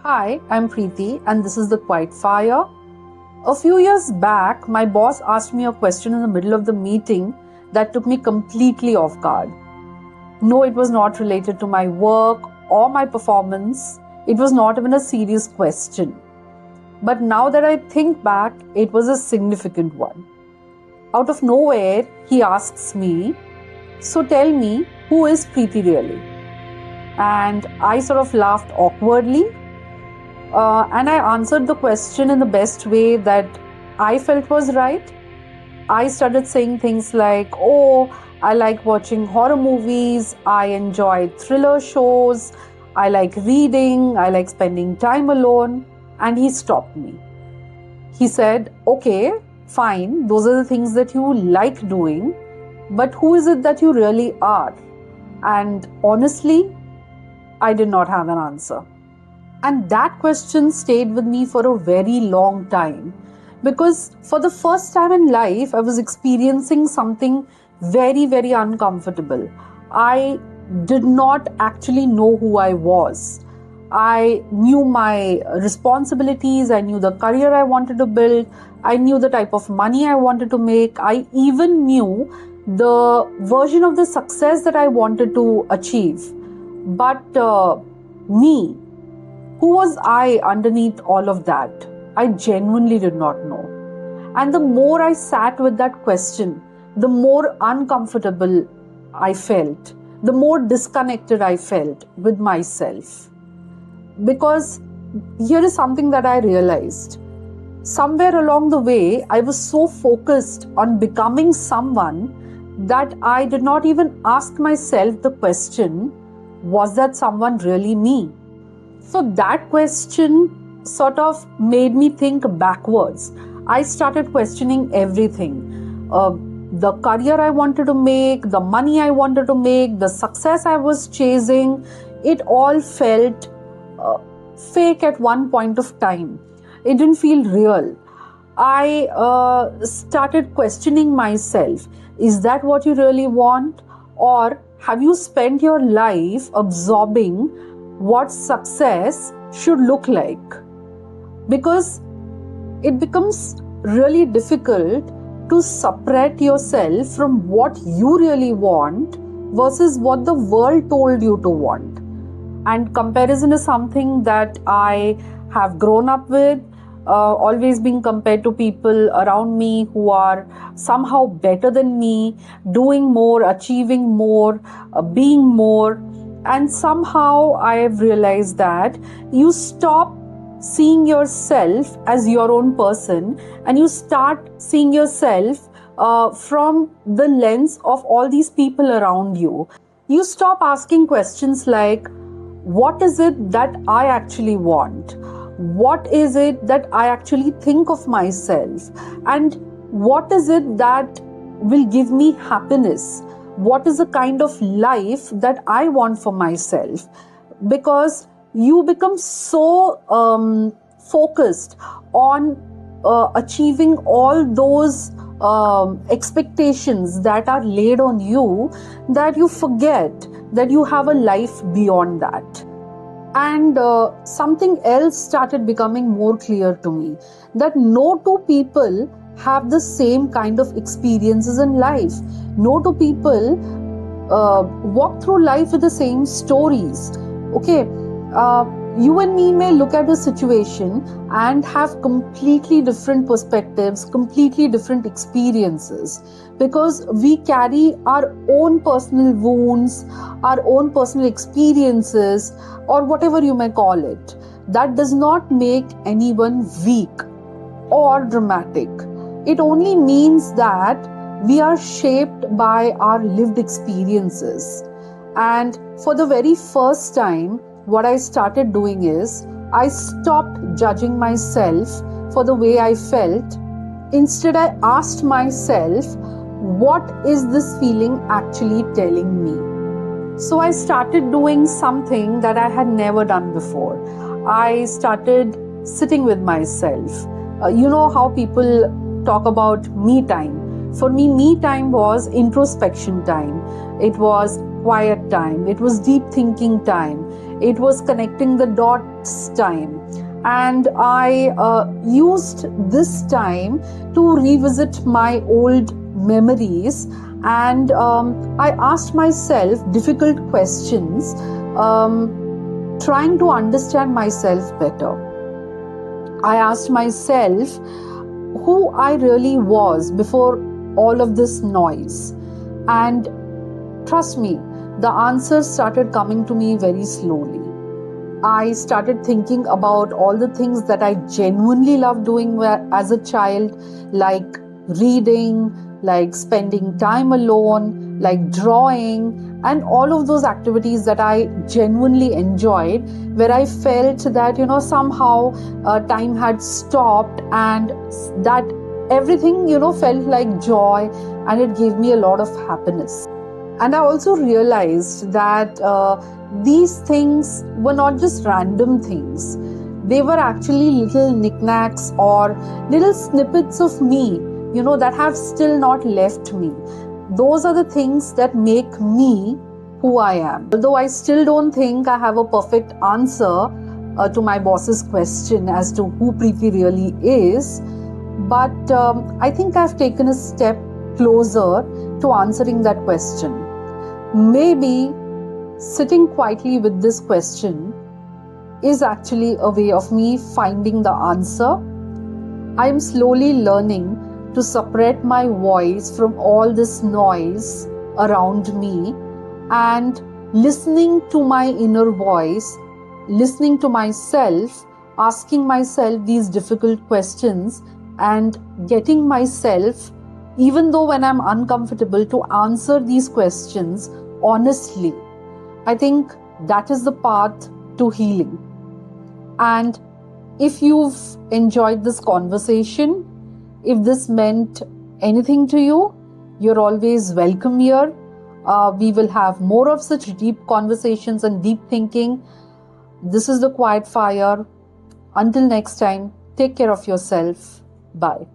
Hi, I'm Preeti, and this is The Quiet Fire. A few years back, my boss asked me a question in the middle of the meeting that took me completely off guard. No, it was not related to my work or my performance. It was not even a serious question. But now that I think back, it was a significant one. Out of nowhere, he asks me, "So tell me, who is Preeti really?" And I sort of laughed awkwardly. And I answered the question in the best way that I felt was right. I started saying things like, "Oh, I like watching horror movies, I enjoy thriller shows, I like reading, I like spending time alone." And he stopped me. He said, "Okay, fine, those are the things that you like doing, but who is it that you really are?" And honestly, I did not have an answer. And that question stayed with me for a very long time because for the first time in life, I was experiencing something very, very uncomfortable. I did not actually know who I was. I knew my responsibilities, I knew the career I wanted to build, I knew the type of money I wanted to make, I even knew the version of the success that I wanted to achieve. But me, who was I underneath all of that? I genuinely did not know. And the more I sat with that question, the more uncomfortable I felt, the more disconnected I felt with myself. Because here is something that I realized. Somewhere along the way, I was so focused on becoming someone that I did not even ask myself the question, was that someone really me? So that question sort of made me think backwards. I started questioning everything. The career I wanted to make, the money I wanted to make, the success I was chasing, it all felt fake at one point of time. It didn't feel real. I started questioning myself. Is that what you really want? Or have you spent your life absorbing what success should look like? Because it becomes really difficult to separate yourself from what you really want versus what the world told you to want. And comparison is something that I have grown up with, always being compared to people around me who are somehow better than me, doing more, achieving more, being more. And somehow I have realized that you stop seeing yourself as your own person and you start seeing yourself from the lens of all these people around you. You stop asking questions like, what is it that I actually want? What is it that I actually think of myself? And what is it that will give me happiness? What is the kind of life that I want for myself? Because you become so focused on achieving all those expectations that are laid on you that you forget that you have a life beyond that. And something else started becoming more clear to me, that no two people have the same kind of experiences in life. No two people walk through life with the same stories. Okay, you and me may look at a situation and have completely different perspectives, completely different experiences, because we carry our own personal wounds, our own personal experiences, or whatever you may call it. That does not make anyone weak or dramatic. It only means that we are shaped by our lived experiences. And for the very first time, what I started doing is I stopped judging myself for the way I felt. Instead, I asked myself, what is this feeling actually telling me? So I started doing something that I had never done before. I started sitting with myself. You know how people talk about me time. For me time was introspection time. It was quiet time. It was deep thinking time. It was connecting the dots time. And I used this time to revisit my old memories, and I asked myself difficult questions, trying to understand myself better. I asked myself who I really was before all of this noise. And trust me, the answers started coming to me very slowly. I started thinking about all the things that I genuinely loved doing as a child, like reading, like spending time alone, like drawing, and all of those activities that I genuinely enjoyed, where I felt that, somehow time had stopped, and that everything, felt like joy, and it gave me a lot of happiness. And I also realized that these things were not just random things. They were actually little knickknacks or little snippets of me, that have still not left me. Those are the things that make me who I am. Although I still don't think I have a perfect answer to my boss's question as to who Preeti really is, but I think I've taken a step closer to answering that question. Maybe sitting quietly with this question is actually a way of me finding the answer. I am slowly learning to separate my voice from all this noise around me and listening to my inner voice, listening to myself, asking myself these difficult questions, and getting myself, even though when I'm uncomfortable, to answer these questions honestly. I think that is the path to healing. And if you've enjoyed this conversation, if this meant anything to you, you're always welcome here. We will have more of such deep conversations and deep thinking. This is the Quiet Fire. Until next time, take care of yourself. Bye.